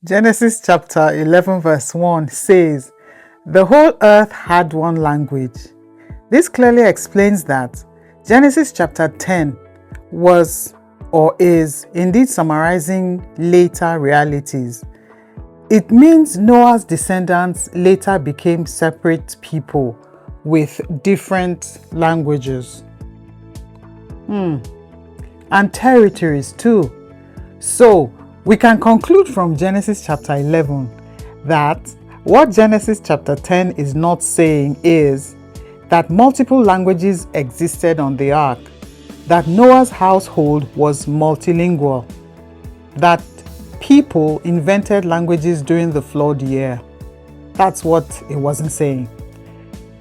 Genesis chapter 11 verse 1 says, "The whole earth had one language." This clearly explains that Genesis chapter 10 was or is indeed summarizing later realities. It means Noah's descendants later became separate people with different languages. And territories too. So, we can conclude from Genesis chapter 11 that what Genesis chapter 10 is not saying is that multiple languages existed on the ark, that Noah's household was multilingual, that people invented languages during the flood year. That's what it wasn't saying.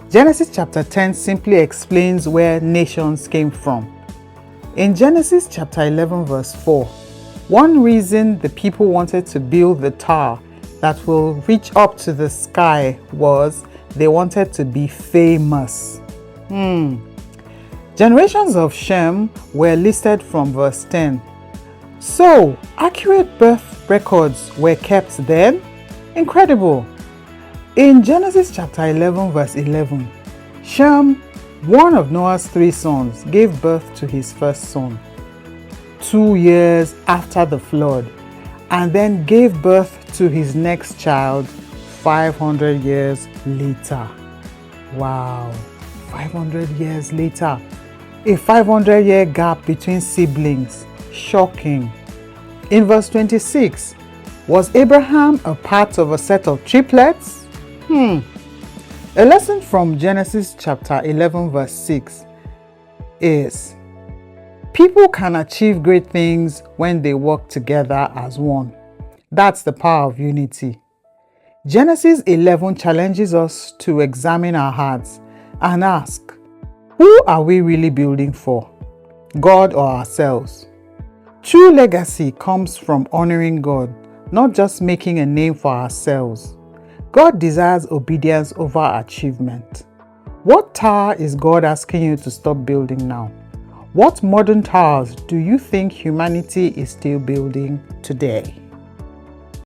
Genesis chapter 10 simply explains where nations came from. In Genesis chapter 11 verse 4, one reason the people wanted to build the tower that will reach up to the sky was they wanted to be famous. Generations of Shem were listed from verse 10. So, accurate birth records were kept then? Incredible! In Genesis chapter 11 verse 11, Shem, one of Noah's 3 sons, gave birth to his first son 2 years after the flood, and then gave birth to his next child 500 years later. Wow, 500 years later. A 500-year gap between siblings. Shocking. In verse 26, was Abraham a part of a set of triplets? A lesson from Genesis chapter 11 verse 6 is, people can achieve great things when they work together as one. That's the power of unity. Genesis 11 challenges us to examine our hearts and ask, who are we really building for? God or ourselves? True legacy comes from honoring God, not just making a name for ourselves. God desires obedience over achievement. What tower is God asking you to stop building now? What modern towers do you think humanity is still building today?